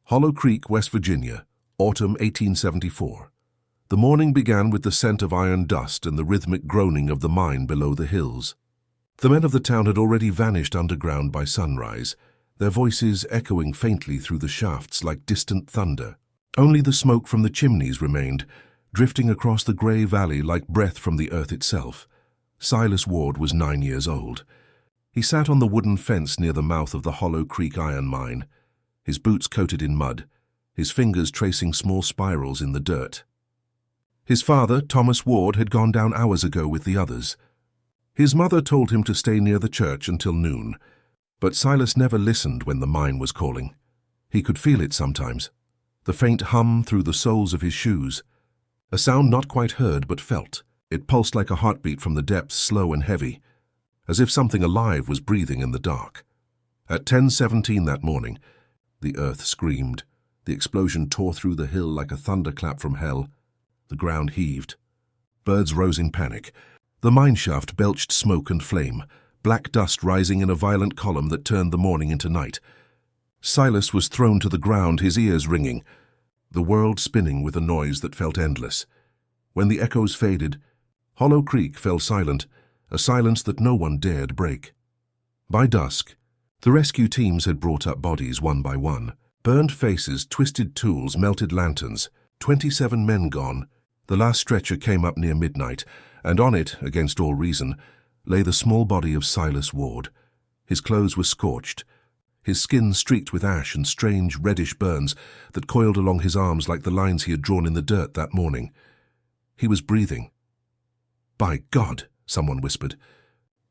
Hollow Creek, West Virginia, autumn 1874. The morning began with the scent of iron dust and the rhythmic groaning of the mine below the hills. The men of the town had already vanished underground by sunrise, their voices echoing faintly through the shafts like distant thunder. Only the smoke from the chimneys remained, drifting across the grey valley like breath from the earth itself. Silas Ward was 9 years old. He sat on the wooden fence near the mouth of the Hollow Creek iron mine, his boots coated in mud, his fingers tracing small spirals in the dirt. His father, Thomas Ward, had gone down hours ago with the others. His mother told him to stay near the church until noon, but Silas never listened when the mine was calling. He could feel it sometimes, the faint hum through the soles of his shoes, a sound not quite heard but felt. It pulsed like a heartbeat from the depths, slow and heavy, as if something alive was breathing in the dark. At 10:17 that morning, the earth screamed. The explosion tore through the hill like a thunderclap from hell. The ground heaved. Birds rose in panic. The mine shaft belched smoke and flame, black dust rising in a violent column that turned the morning into night. Silas was thrown to the ground, his ears ringing, the world spinning with a noise that felt endless. When the echoes faded, Hollow Creek fell silent, a silence that no one dared break. By dusk, the rescue teams had brought up bodies one by one. Burned faces, twisted tools, melted lanterns. 27 men gone. The last stretcher came up near midnight, and on it, against all reason, lay the small body of Silas Ward. His clothes were scorched, his skin streaked with ash and strange reddish burns that coiled along his arms like the lines he had drawn in the dirt that morning. He was breathing. "By God," someone whispered.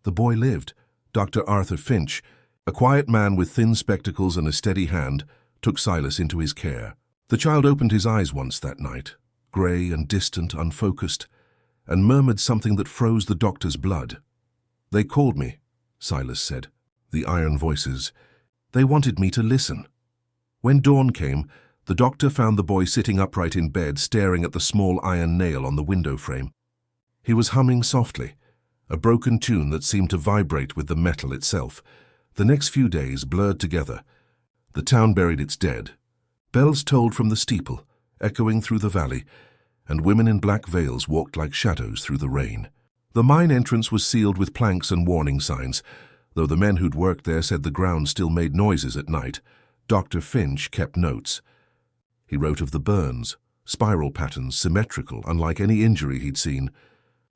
The boy lived. Dr. Arthur Finch, a quiet man with thin spectacles and a steady hand, took Silas into his care. The child opened his eyes once that night, grey and distant, unfocused, and murmured something that froze the doctor's blood. "They called me," Silas said. The iron voices. "They wanted me to listen." When dawn came, the doctor found the boy sitting upright in bed, staring at the small iron nail on the window frame. He was humming softly, a broken tune that seemed to vibrate with the metal itself. The next few days blurred together. The town buried its dead. Bells tolled from the steeple, echoing through the valley, and women in black veils walked like shadows through the rain. The mine entrance was sealed with planks and warning signs, though the men who'd worked there said the ground still made noises at night. Dr. Finch kept notes. He wrote of the burns, spiral patterns, symmetrical, unlike any injury he'd seen.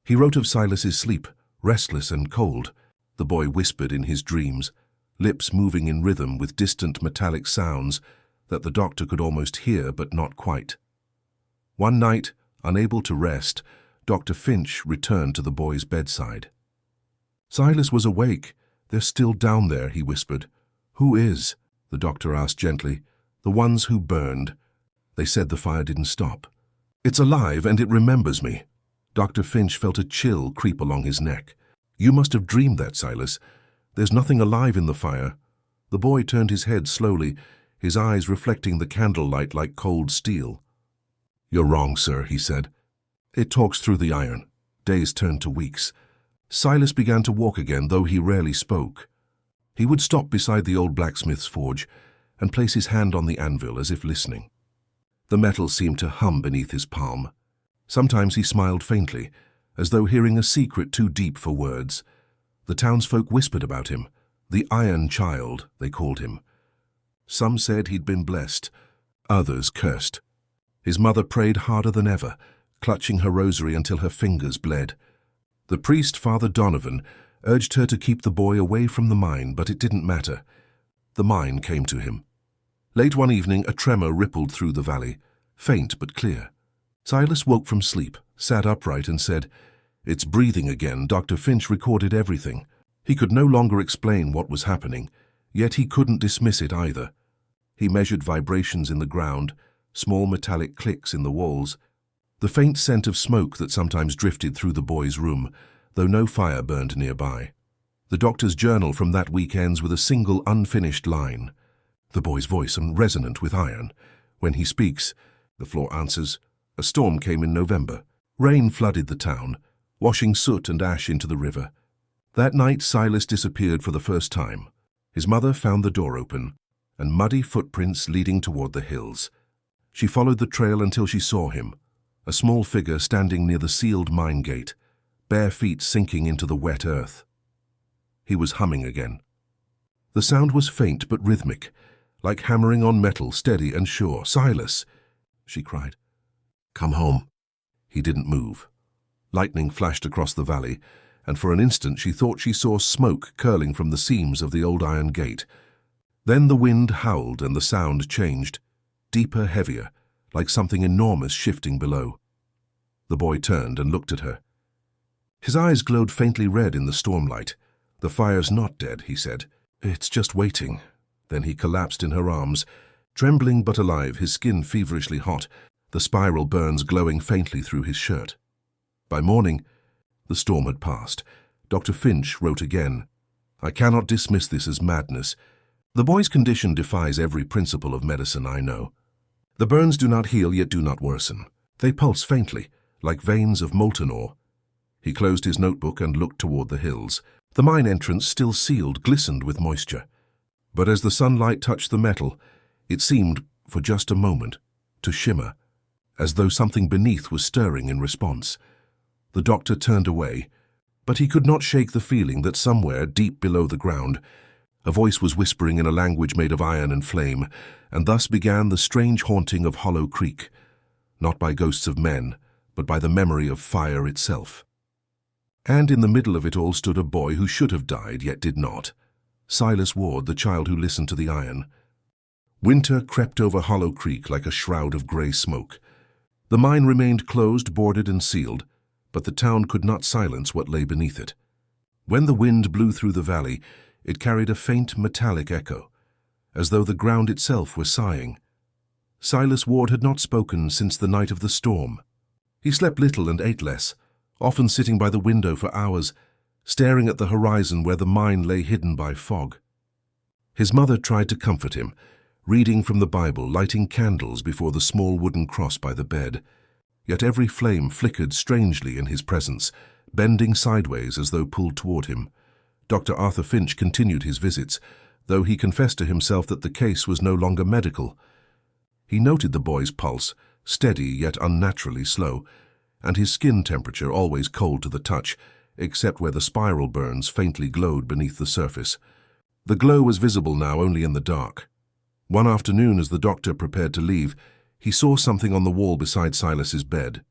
He wrote of Silas's sleep, restless and cold. The boy whispered in his dreams, lips moving in rhythm with distant metallic sounds that the doctor could almost hear but not quite. One night, unable to rest, Dr. Finch returned to the boy's bedside. "Silas was awake. They're still down there," he whispered. "Who is?" the doctor asked gently. "The ones who burned. They said the fire didn't stop. It's alive and it remembers me." Dr. Finch felt a chill creep along his neck. "You must have dreamed that, Silas. There's nothing alive in the fire." The boy turned his head slowly, his eyes reflecting the candlelight like cold steel. "You're wrong, sir," he said. "It talks through the iron." Days turned to weeks. Silas began to walk again, though he rarely spoke. He would stop beside the old blacksmith's forge and place his hand on the anvil as if listening. The metal seemed to hum beneath his palm. Sometimes he smiled faintly, as though hearing a secret too deep for words. The townsfolk whispered about him. The Iron Child, they called him. Some said he'd been blessed, others cursed. His mother prayed harder than ever, clutching her rosary until her fingers bled. The priest, Father Donovan, urged her to keep the boy away from the mine, but it didn't matter. The mine came to him. Late one evening, a tremor rippled through the valley, faint but clear. Silas woke from sleep, sat upright and said, "It's breathing again." Dr. Finch recorded everything. He could no longer explain what was happening, yet he couldn't dismiss it either. He measured vibrations in the ground, small metallic clicks in the walls, the faint scent of smoke that sometimes drifted through the boy's room, though no fire burned nearby. The doctor's journal from that week ends with a single unfinished line. The boy's voice resonant with iron. When he speaks, the floor answers, "A storm came in November. Rain flooded the town, washing soot and ash into the river. That night Silas disappeared for the first time. His mother found the door open. and muddy footprints leading toward the hills. She followed the trail until she saw him, a small figure standing near the sealed mine gate, bare feet sinking into the wet earth. He was humming again. The sound was faint but rhythmic, like hammering on metal, steady and sure. "Silas," she cried. "Come home." He didn't move. Lightning flashed across the valley, and for an instant she thought she saw smoke curling from the seams of the old iron gate. Then the wind howled and the sound changed, deeper, heavier, like something enormous shifting below. The boy turned and looked at her. His eyes glowed faintly red in the stormlight. "The fire's not dead," he said. "It's just waiting." Then he collapsed in her arms, trembling but alive, his skin feverishly hot, the spiral burns glowing faintly through his shirt. By morning, the storm had passed. Dr. Finch wrote again, "I cannot dismiss this as madness. The boy's condition defies every principle of medicine I know. The burns do not heal, yet do not worsen. They pulse faintly, like veins of molten ore." He closed his notebook and looked toward the hills. The mine entrance, still sealed, glistened with moisture. But as the sunlight touched the metal, it seemed, for just a moment, to shimmer, as though something beneath was stirring in response. The doctor turned away, but he could not shake the feeling that somewhere, deep below the ground, a voice was whispering in a language made of iron and flame, and thus began the strange haunting of Hollow Creek, not by ghosts of men, but by the memory of fire itself. And in the middle of it all stood a boy who should have died, yet did not. Silas Ward, the child who listened to the iron. Winter crept over Hollow Creek like a shroud of grey smoke. The mine remained closed, boarded and sealed, but the town could not silence what lay beneath it. When the wind blew through the valley, it carried a faint metallic echo, as though the ground itself were sighing. Silas Ward had not spoken since the night of the storm. He slept little and ate less, often sitting by the window for hours, staring at the horizon where the mine lay hidden by fog. His mother tried to comfort him, reading from the Bible, lighting candles before the small wooden cross by the bed. Yet every flame flickered strangely in his presence, bending sideways as though pulled toward him. Dr. Arthur Finch continued his visits, though he confessed to himself that the case was no longer medical. He noted the boy's pulse, steady yet unnaturally slow, and his skin temperature always cold to the touch, except where the spiral burns faintly glowed beneath the surface. The glow was visible now only in the dark. One afternoon, as the doctor prepared to leave, he saw something on the wall beside Silas's bed.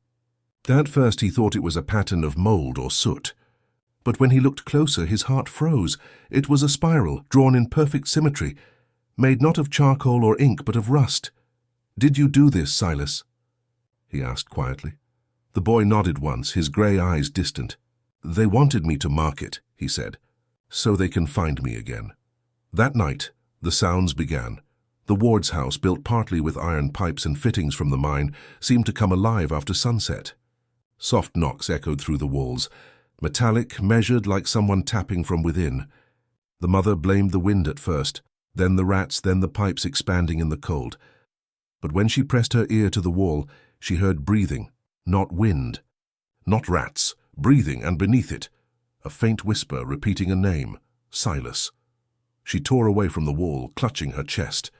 At first he thought it was a pattern of mold or soot. But when he looked closer, his heart froze. It was a spiral, drawn in perfect symmetry, made not of charcoal or ink, but of rust. "Did you do this, Silas?" he asked quietly. The boy nodded once, his grey eyes distant. "They wanted me to mark it," he said, "so they can find me again." That night, the sounds began. The Ward's house, built partly with iron pipes and fittings from the mine, seemed to come alive after sunset. Soft knocks echoed through the walls, metallic, measured like someone tapping from within. The mother blamed the wind at first, then the rats, then the pipes expanding in the cold. But when she pressed her ear to the wall, she heard breathing, not wind, not rats, breathing, and beneath it, a faint whisper repeating a name, Silas. She tore away from the wall, clutching her chest.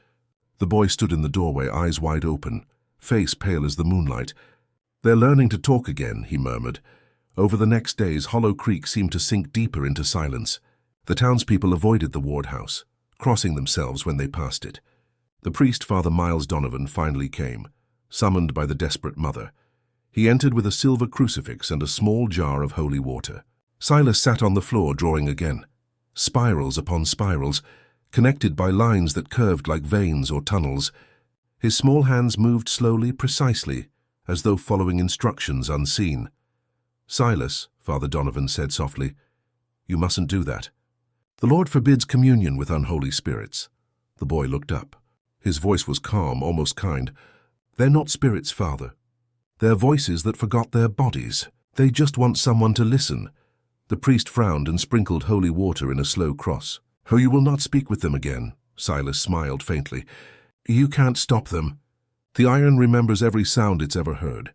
The boy stood in the doorway, eyes wide open, face pale as the moonlight. "They're learning to talk again," he murmured. Over the next days, Hollow Creek seemed to sink deeper into silence. The townspeople avoided the Ward house, crossing themselves when they passed it. The priest, Father Miles Donovan, finally came, summoned by the desperate mother. He entered with a silver crucifix and a small jar of holy water. Silas sat on the floor, drawing again. Spirals upon spirals, connected by lines that curved like veins or tunnels. His small hands moved slowly, precisely, as though following instructions unseen. "Silas," Father Donovan said softly, "you mustn't do that. The Lord forbids communion with unholy spirits." The boy looked up. His voice was calm, almost kind. "They're not spirits, Father. They're voices that forgot their bodies. They just want someone to listen." The priest frowned and sprinkled holy water in a slow cross. "Oh, you will not speak with them again," Silas smiled faintly. "You can't stop them. The iron remembers every sound it's ever heard."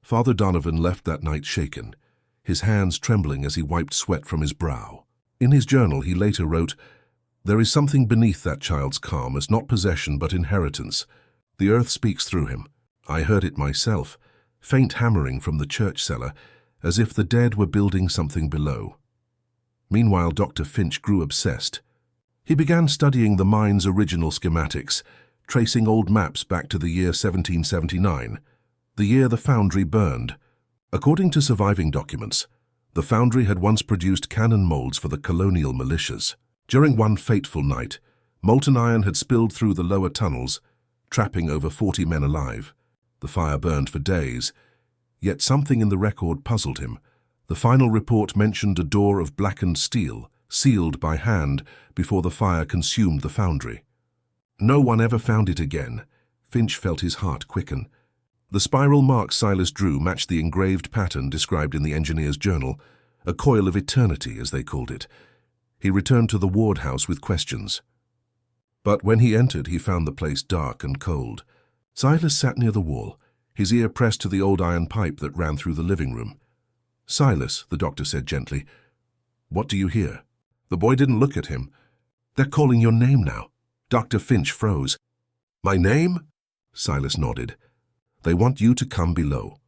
Father Donovan left that night shaken, his hands trembling as he wiped sweat from his brow. In his journal he later wrote, There is something beneath that child's calm, as not possession but inheritance. The earth speaks through him. I heard it myself, faint hammering from the church cellar, as if the dead were building something below. Meanwhile, Dr. Finch grew obsessed. He began studying the mine's original schematics, tracing old maps back to the year 1779, the year the foundry burned. According to surviving documents, the foundry had once produced cannon molds for the colonial militias. During one fateful night, molten iron had spilled through the lower tunnels, trapping over 40 men alive. The fire burned for days, yet something in the record puzzled him. The final report mentioned a door of blackened steel, sealed by hand before the fire consumed the foundry. No one ever found it again. Finch felt his heart quicken. The spiral marks Silas drew matched the engraved pattern described in the engineer's journal, a coil of eternity, as they called it. He returned to the Ward house with questions. But when he entered, he found the place dark and cold. Silas sat near the wall, his ear pressed to the old iron pipe that ran through the living room. "Silas," the doctor said gently, "what do you hear?" The boy didn't look at him. "They're calling your name now." Dr. Finch froze. "My name?" Silas nodded. "They want you to come below.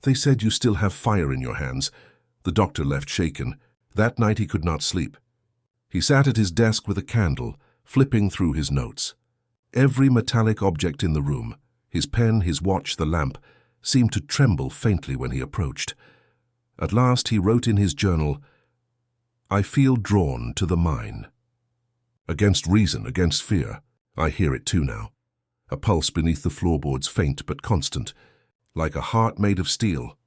They said you still have fire in your hands." The doctor left shaken. That night he could not sleep. He sat at his desk with a candle, flipping through his notes. Every metallic object in the room, his pen, his watch, the lamp, seemed to tremble faintly when he approached. At last he wrote in his journal, "I feel drawn to the mine. Against reason, against fear. I hear it too now. A pulse beneath the floorboards, faint but constant, like a heart made of steel."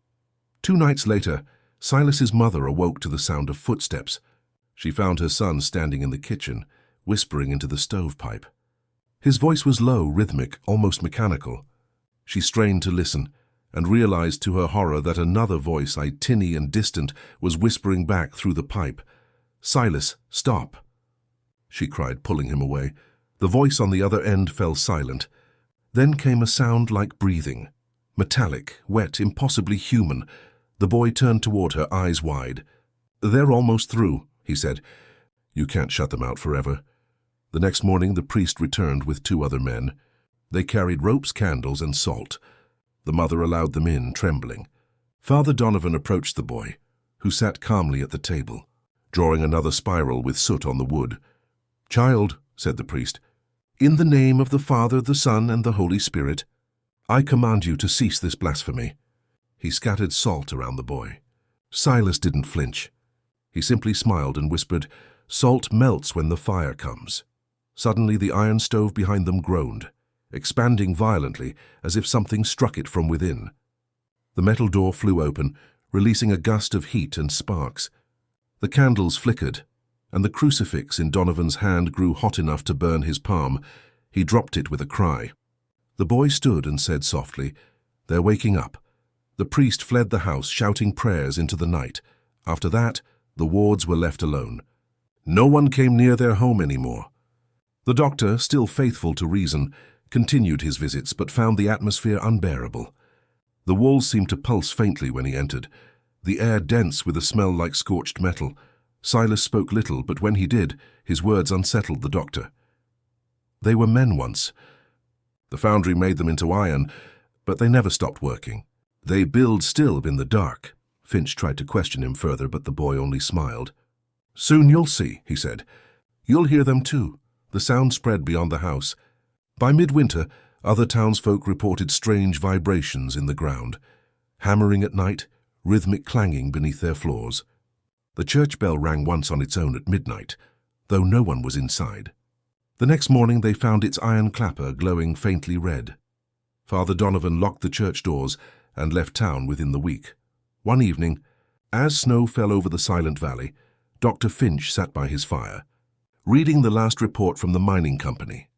2 nights later, Silas's mother awoke to the sound of footsteps. She found her son standing in the kitchen, whispering into the stovepipe. His voice was low, rhythmic, almost mechanical. She strained to listen, and realized to her horror that another voice, tinny and distant, was whispering back through the pipe. "Silas, stop!" she cried, pulling him away. The voice on the other end fell silent. Then came a sound like breathing, metallic, wet, impossibly human. The boy turned toward her, eyes wide. "They're almost through," he said. "You can't shut them out forever." The next morning the priest returned with 2 other men. They carried ropes, candles, and salt. The mother allowed them in, trembling. Father Donovan approached the boy, who sat calmly at the table, drawing another spiral with soot on the wood. "Child," said the priest, "in the name of the Father, the Son, and the Holy Spirit, I command you to cease this blasphemy." He scattered salt around the boy. Silas didn't flinch. He simply smiled and whispered, "Salt melts when the fire comes." Suddenly the iron stove behind them groaned, expanding violently as if something struck it from within. The metal door flew open, releasing a gust of heat and sparks. The candles flickered, and the crucifix in Donovan's hand grew hot enough to burn his palm. He dropped it with a cry. The boy stood and said softly, "They're waking up." The priest fled the house, shouting prayers into the night. After that, the Wards were left alone. No one came near their home anymore. The doctor, still faithful to reason, continued his visits but found the atmosphere unbearable. The walls seemed to pulse faintly when he entered, the air dense with a smell like scorched metal. Silas spoke little, but when he did, his words unsettled the doctor. They were men once. The foundry made them into iron, but they never stopped working. They build still in the dark. Finch tried to question him further, but the boy only smiled. "Soon you'll see," he said. "You'll hear them too." The sound spread beyond the house. By midwinter, other townsfolk reported strange vibrations in the ground, hammering at night, rhythmic clanging beneath their floors. The church bell rang once on its own at midnight, though no one was inside. The next morning they found its iron clapper glowing faintly red. Father Donovan locked the church doors and left town within the week. One evening, as snow fell over the silent valley, Dr. Finch sat by his fire, reading the last report from the mining company.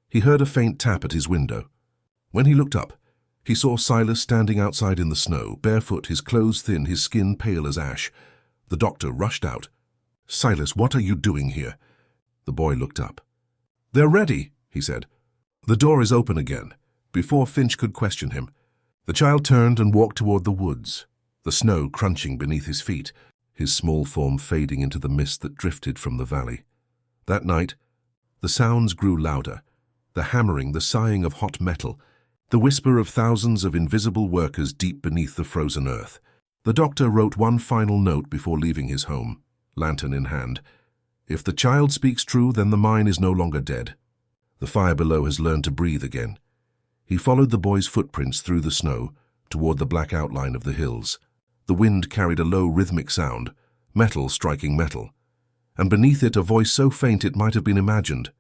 He heard a faint tap at his window. When he looked up, he saw Silas standing outside in the snow, barefoot, his clothes thin, his skin pale as ash. The doctor rushed out. "Silas, what are you doing here?" The boy looked up. "They're ready," he said. "The door is open again." Before Finch could question him, the child turned and walked toward the woods, the snow crunching beneath his feet, his small form fading into the mist that drifted from the valley. That night, the sounds grew louder, the hammering, the sighing of hot metal, the whisper of thousands of invisible workers deep beneath the frozen earth. The doctor wrote one final note before leaving his home, lantern in hand. If the child speaks true, then the mine is no longer dead. The fire below has learned to breathe again. He followed the boy's footprints through the snow, toward the black outline of the hills. The wind carried a low rhythmic sound, metal striking metal, and beneath it a voice so faint it might have been imagined.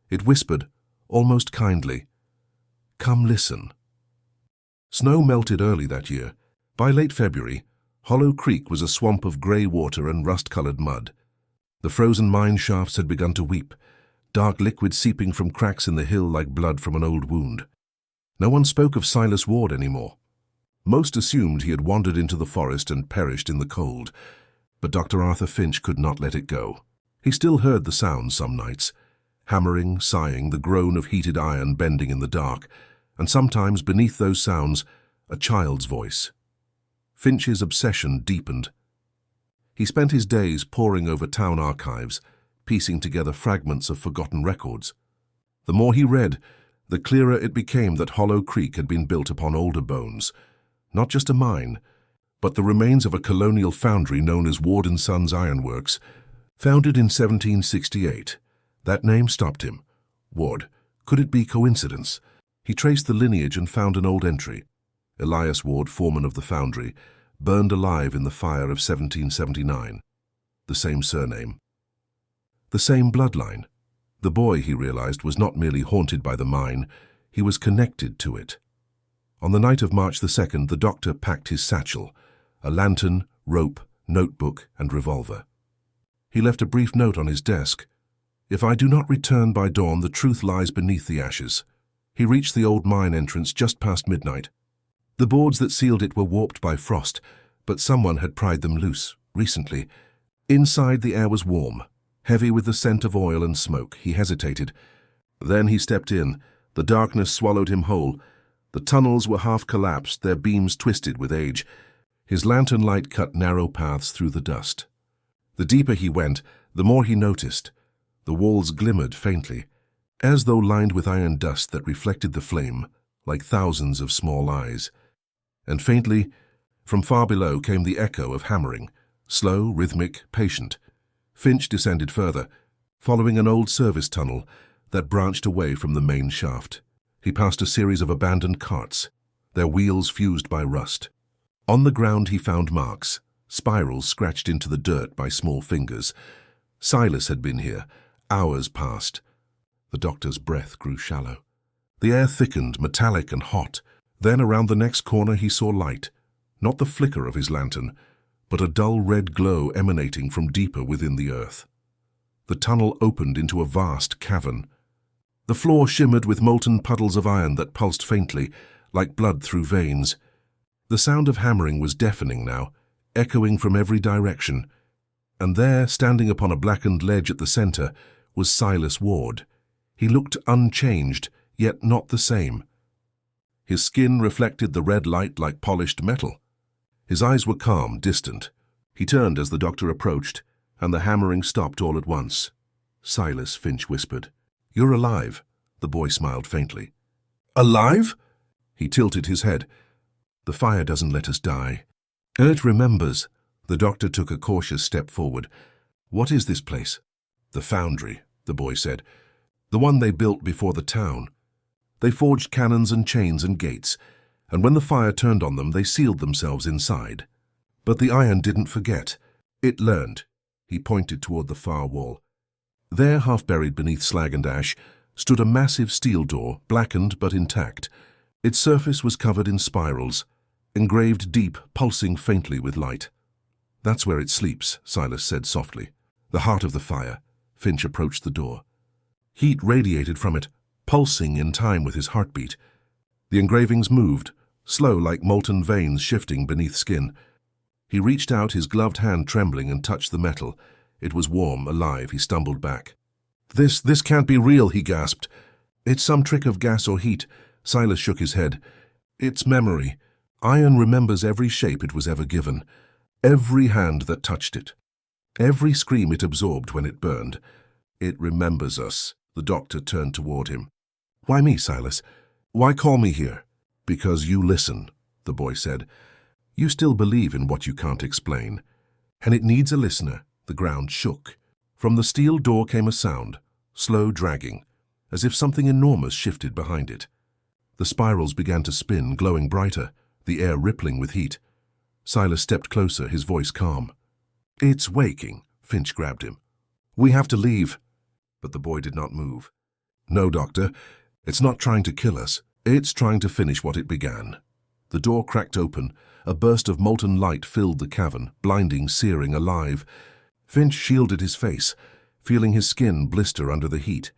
It whispered, almost kindly, "Come listen." Snow melted early that year. By late February, Hollow Creek was a swamp of grey water and rust-colored mud. The frozen mine shafts had begun to weep, dark liquid seeping from cracks in the hill like blood from an old wound. No one spoke of Silas Ward anymore. Most assumed he had wandered into the forest and perished in the cold, but Dr. Arthur Finch could not let it go. He still heard the sounds some nights, hammering, sighing, the groan of heated iron bending in the dark, and sometimes beneath those sounds, a child's voice. Finch's obsession deepened. He spent his days poring over town archives, piecing together fragments of forgotten records. The more he read, the clearer it became that Hollow Creek had been built upon older bones, not just a mine, but the remains of a colonial foundry known as Ward & Sons Ironworks, founded in 1768. That name stopped him. Ward. Could it be coincidence? He traced the lineage and found an old entry. Elias Ward, foreman of the foundry, burned alive in the fire of 1779. The same surname. The same bloodline. The boy, he realized, was not merely haunted by the mine, he was connected to it. On the night of March the 2nd, the doctor packed his satchel, a lantern, rope, notebook, and revolver. He left a brief note on his desk. "If I do not return by dawn, the truth lies beneath the ashes." He reached the old mine entrance just past midnight. The boards that sealed it were warped by frost, but someone had pried them loose, recently. Inside, the air was warm, heavy with the scent of oil and smoke. He hesitated. Then he stepped in. The darkness swallowed him whole. The tunnels were half collapsed, their beams twisted with age. His lantern light cut narrow paths through the dust. The deeper he went, the more he noticed. The walls glimmered faintly, as though lined with iron dust that reflected the flame, like thousands of small eyes. And faintly, from far below came the echo of hammering, slow, rhythmic, patient. Finch descended further, following an old service tunnel that branched away from the main shaft. He passed a series of abandoned carts, their wheels fused by rust. On the ground he found marks, spirals scratched into the dirt by small fingers. Silas had been here. Hours passed. The doctor's breath grew shallow. The air thickened, metallic and hot. Then around the next corner he saw light, not the flicker of his lantern, but a dull red glow emanating from deeper within the earth. The tunnel opened into a vast cavern. The floor shimmered with molten puddles of iron that pulsed faintly, like blood through veins. The sound of hammering was deafening now, echoing from every direction. And there, standing upon a blackened ledge at the center, was Silas Ward. He looked unchanged, yet not the same. His skin reflected the red light like polished metal. His eyes were calm, distant. He turned as the doctor approached, and the hammering stopped all at once. "Silas," Finch whispered. "You're alive." The boy smiled faintly. "Alive?" He tilted his head. "The fire doesn't let us die. It remembers." The doctor took a cautious step forward. "What is this place?" "The foundry," the boy said. "The one they built before the town. They forged cannons and chains and gates, and when the fire turned on them, they sealed themselves inside. But the iron didn't forget. It learned." He pointed toward the far wall. There, half buried beneath slag and ash, stood a massive steel door, blackened but intact. Its surface was covered in spirals, engraved deep, pulsing faintly with light. "That's where it sleeps," Silas said softly. "The heart of the fire." Finch approached the door. Heat radiated from it, pulsing in time with his heartbeat. The engravings moved, slow like molten veins shifting beneath skin. He reached out, his gloved hand trembling, and touched the metal. It was warm, alive. He stumbled back. This can't be real," he gasped. "It's some trick of gas or heat." Silas shook his head. "It's memory. Iron remembers every shape it was ever given, every hand that touched it, every scream it absorbed when it burned. It remembers us. The doctor turned toward him. Why me, Silas? Why call me here? Because you listen, the boy said. You still believe in what you can't explain. And it needs a listener. The ground shook. From the steel door came a sound, slow dragging, as if something enormous shifted behind it. The spirals began to spin, glowing brighter, the air rippling with heat. Silas stepped closer, his voice calm. It's waking, Finch grabbed him. We have to leave. But the boy did not move. No, Doctor, it's not trying to kill us. It's trying to finish what it began. The door cracked open. A burst of molten light filled the cavern, blinding, searing, alive. Finch shielded his face, feeling his skin blister under the heat.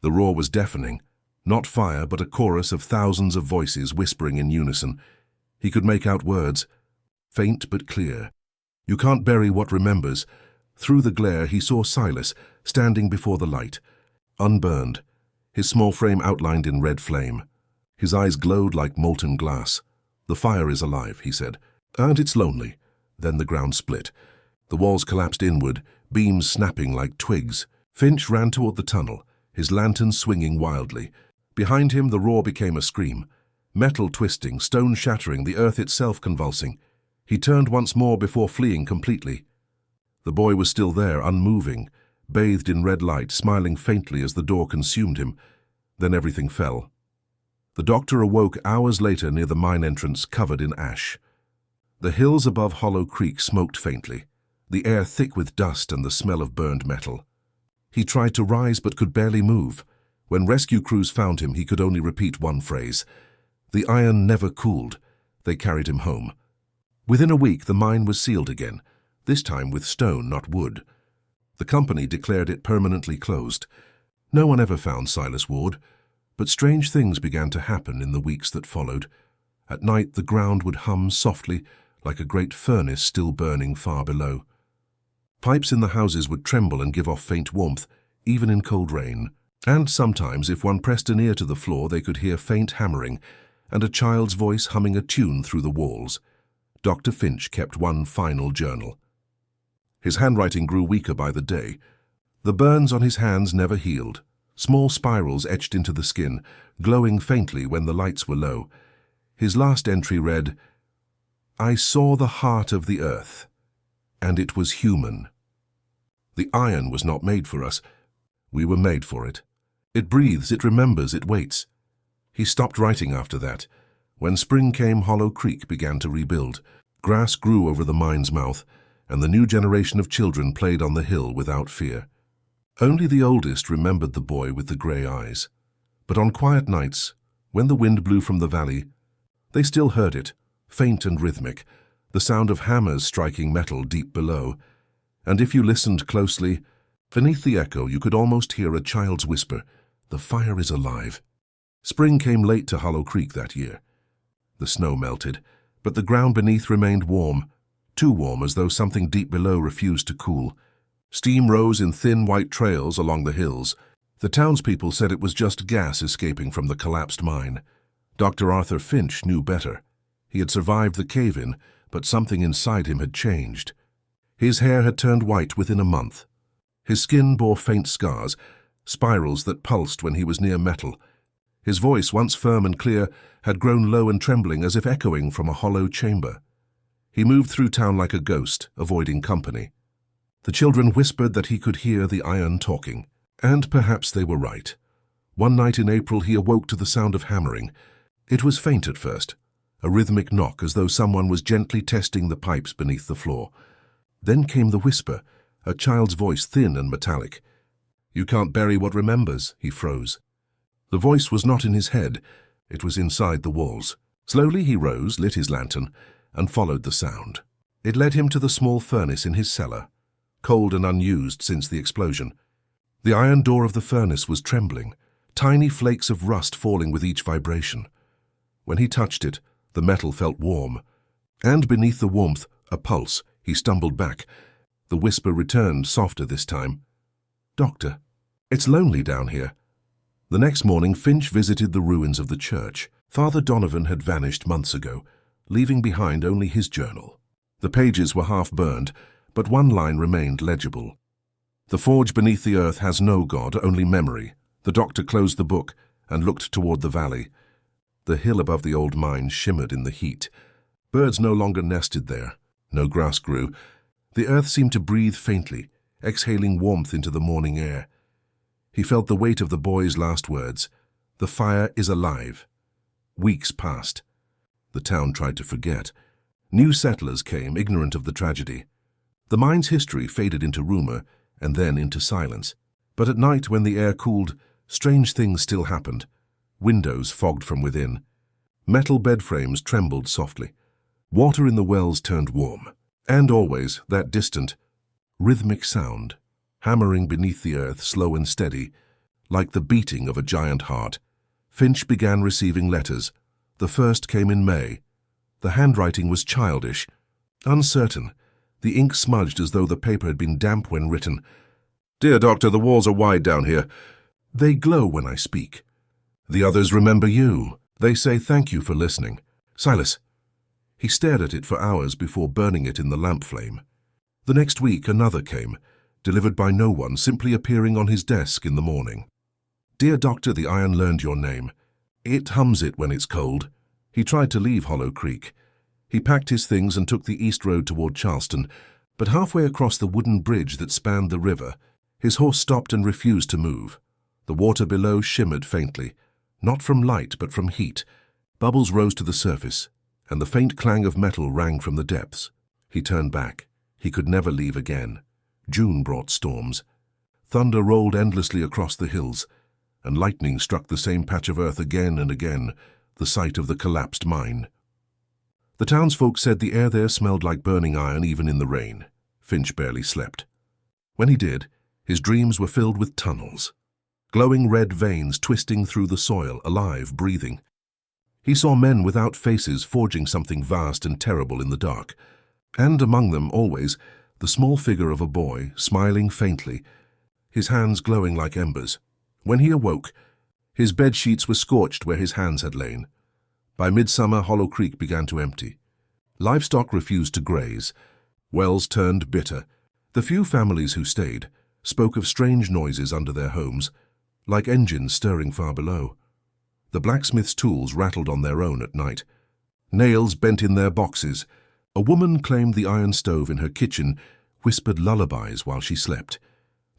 The roar was deafening. Not fire, but a chorus of thousands of voices whispering in unison. He could make out words, faint but clear. You can't bury what remembers. Through the glare, he saw Silas, standing before the light, unburned, his small frame outlined in red flame. His eyes glowed like molten glass. The fire is alive, he said, and it's lonely. Then the ground split. The walls collapsed inward, beams snapping like twigs. Finch ran toward the tunnel, his lantern swinging wildly. Behind him, the roar became a scream. Metal twisting, stone shattering, the earth itself convulsing. He turned once more before fleeing completely. The boy was still there, unmoving, bathed in red light, smiling faintly as the door consumed him. Then everything fell. The doctor awoke hours later near the mine entrance, covered in ash. The hills above Hollow Creek smoked faintly, the air thick with dust and the smell of burned metal. He tried to rise but could barely move. When rescue crews found him, he could only repeat one phrase. The iron never cooled. They carried him home. Within a week, the mine was sealed again, this time with stone, not wood. The company declared it permanently closed. No one ever found Silas Ward, but strange things began to happen in the weeks that followed. At night, the ground would hum softly, like a great furnace still burning far below. Pipes in the houses would tremble and give off faint warmth, even in cold rain. And sometimes, if one pressed an ear to the floor, they could hear faint hammering and a child's voice humming a tune through the walls. Dr. Finch kept one final journal. His handwriting grew weaker by the day. The burns on his hands never healed. Small spirals etched into the skin, glowing faintly when the lights were low. His last entry read, I saw the heart of the earth, and it was human. The iron was not made for us. We were made for it. It breathes, it remembers, it waits. He stopped writing after that. When spring came, Hollow Creek began to rebuild. Grass grew over the mine's mouth, and the new generation of children played on the hill without fear. Only the oldest remembered the boy with the grey eyes. But on quiet nights, when the wind blew from the valley, they still heard it, faint and rhythmic, the sound of hammers striking metal deep below. And if you listened closely, beneath the echo you could almost hear a child's whisper, the fire is alive. Spring came late to Hollow Creek that year. The snow melted, but the ground beneath remained warm, too warm as though something deep below refused to cool. Steam rose in thin white trails along the hills. The townspeople said it was just gas escaping from the collapsed mine. Dr. Arthur Finch knew better. He had survived the cave-in, but something inside him had changed. His hair had turned white within a month. His skin bore faint scars, spirals that pulsed when he was near metal. His voice, once firm and clear, had grown low and trembling as if echoing from a hollow chamber. He moved through town like a ghost, avoiding company. The children whispered that he could hear the iron talking, and perhaps they were right. One night in April he awoke to the sound of hammering. It was faint at first, a rhythmic knock as though someone was gently testing the pipes beneath the floor. Then came the whisper, a child's voice thin and metallic. You can't bury what remembers, he froze. The voice was not in his head, it was inside the walls. Slowly he rose, lit his lantern, and followed the sound. It led him to the small furnace in his cellar, cold and unused since the explosion. The iron door of the furnace was trembling, tiny flakes of rust falling with each vibration. When he touched it, the metal felt warm, and beneath the warmth, a pulse. He stumbled back. The whisper returned, softer this time. Doctor, it's lonely down here. The next morning, Finch visited the ruins of the church. Father Donovan had vanished months ago, leaving behind only his journal. The pages were half burned, but one line remained legible. The forge beneath the earth has no God, only memory. The doctor closed the book and looked toward the valley. The hill above the old mine shimmered in the heat. Birds no longer nested there. No grass grew. The earth seemed to breathe faintly, exhaling warmth into the morning air. He felt the weight of the boy's last words. The fire is alive. Weeks passed. The town tried to forget. New settlers came, ignorant of the tragedy. The mine's history faded into rumor and then into silence. But at night, when the air cooled, strange things still happened. Windows fogged from within. Metal bed frames trembled softly. Water in the wells turned warm. And always that distant, rhythmic sound, hammering beneath the earth, slow and steady, like the beating of a giant heart. Finch began receiving letters. The first came in May. The handwriting was childish, uncertain. The ink smudged as though the paper had been damp when written. "Dear Doctor, the walls are wide down here. They glow when I speak. The others remember you. They say thank you for listening. Silas." He stared at it for hours before burning it in the lamp flame. The next week another came, delivered by no one, simply appearing on his desk in the morning. "Dear Doctor, the iron learned your name. It hums it when it's cold." He tried to leave Hollow Creek. He packed his things and took the east road toward Charleston, but halfway across the wooden bridge that spanned the river, his horse stopped and refused to move. The water below shimmered faintly, not from light but from heat. Bubbles rose to the surface, and the faint clang of metal rang from the depths. He turned back. He could never leave again. June brought storms. Thunder rolled endlessly across the hills, and lightning struck the same patch of earth again and again, the site of the collapsed mine. The townsfolk said the air there smelled like burning iron even in the rain. Finch barely slept. When he did, his dreams were filled with tunnels. Glowing red veins twisting through the soil, alive, breathing. He saw men without faces forging something vast and terrible in the dark. And among them, always, the small figure of a boy, smiling faintly, his hands glowing like embers. When he awoke, his bed sheets were scorched where his hands had lain. By midsummer, Hollow Creek began to empty. Livestock refused to graze. Wells turned bitter. The few families who stayed spoke of strange noises under their homes, like engines stirring far below. The blacksmith's tools rattled on their own at night. Nails bent in their boxes. A woman claimed the iron stove in her kitchen whispered lullabies while she slept.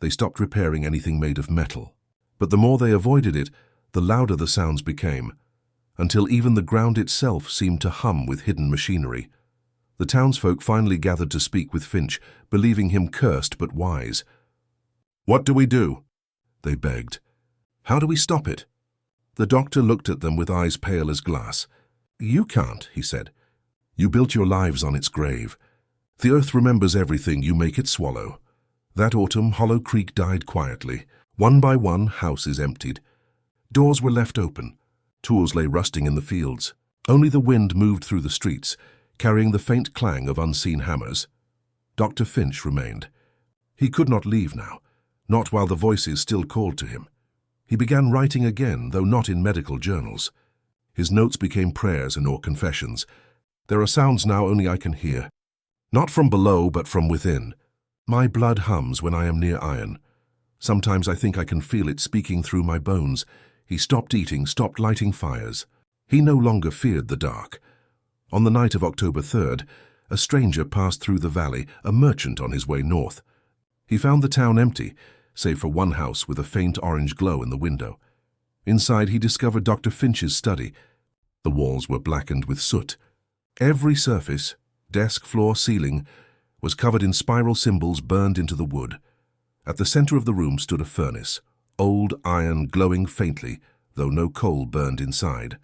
They stopped repairing anything made of metal. But the more they avoided it, the louder the sounds became, until even the ground itself seemed to hum with hidden machinery. The townsfolk finally gathered to speak with Finch, believing him cursed but wise. "What do we do?" they begged. "How do we stop it?" The doctor looked at them with eyes pale as glass. "You can't," he said. "You built your lives on its grave. The earth remembers everything you make it swallow." That autumn, Hollow Creek died quietly. One by one, houses emptied. Doors were left open. Tools lay rusting in the fields. Only the wind moved through the streets, carrying the faint clang of unseen hammers. Dr. Finch remained. He could not leave now, not while the voices still called to him. He began writing again, though not in medical journals. His notes became prayers and or confessions. "There are sounds now only I can hear. Not from below, but from within. My blood hums when I am near iron. Sometimes I think I can feel it speaking through my bones." He stopped eating, stopped lighting fires. He no longer feared the dark. On the night of October 3rd, a stranger passed through the valley, a merchant on his way north. He found the town empty, save for one house with a faint orange glow in the window. Inside he discovered Dr. Finch's study. The walls were blackened with soot. Every surface, desk, floor, ceiling, was covered in spiral symbols burned into the wood. At the center of the room stood a furnace, old iron glowing faintly, though no coal burned inside.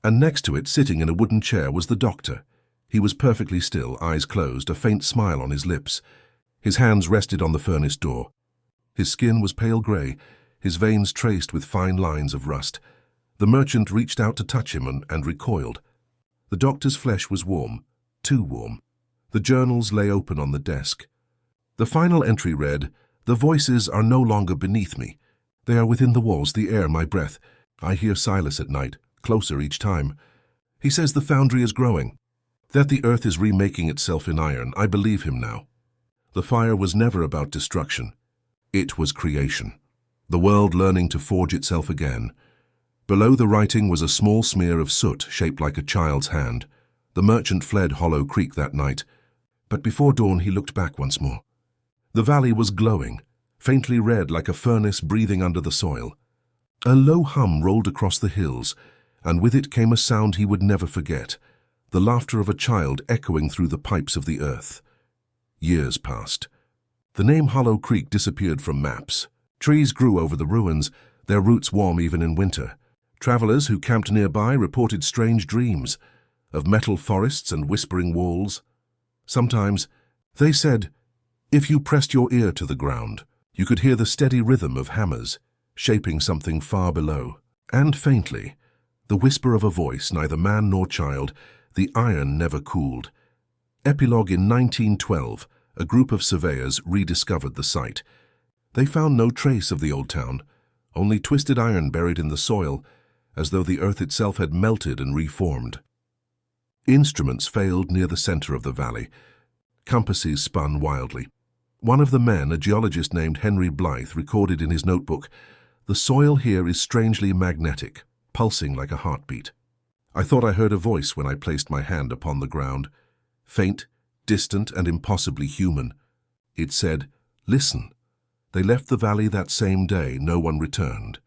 And next to it, sitting in a wooden chair, was the doctor. He was perfectly still, eyes closed, a faint smile on his lips. His hands rested on the furnace door. His skin was pale gray, his veins traced with fine lines of rust. The merchant reached out to touch him and recoiled. The doctor's flesh was warm, too warm. The journals lay open on the desk. The final entry read, "The voices are no longer beneath me. They are within the walls, the air, my breath. I hear Silas at night, closer each time. He says the foundry is growing, that the earth is remaking itself in iron. I believe him now. The fire was never about destruction. It was creation, the world learning to forge itself again. Below the writing was a small smear of soot shaped like a child's hand. The merchant fled Hollow Creek that night, but before dawn he looked back once more. The valley was glowing, faintly red like a furnace breathing under the soil. A low hum rolled across the hills, and with it came a sound he would never forget, the laughter of a child echoing through the pipes of the earth. Years passed. The name Hollow Creek disappeared from maps. Trees grew over the ruins, their roots warm even in winter. Travelers who camped nearby reported strange dreams of metal forests and whispering walls. Sometimes, they said, if you pressed your ear to the ground, you could hear the steady rhythm of hammers, shaping something far below. And faintly, the whisper of a voice, neither man nor child, the iron never cooled. Epilogue: in 1912, a group of surveyors rediscovered the site. They found no trace of the old town, only twisted iron buried in the soil, as though the earth itself had melted and reformed. Instruments failed near the center of the valley. Compasses spun wildly. One of the men, a geologist named Henry Blythe, recorded in his notebook, "The soil here is strangely magnetic, pulsing like a heartbeat. I thought I heard a voice when I placed my hand upon the ground. Faint, distant, and impossibly human. It said, 'Listen.' They left the valley that same day. No one returned.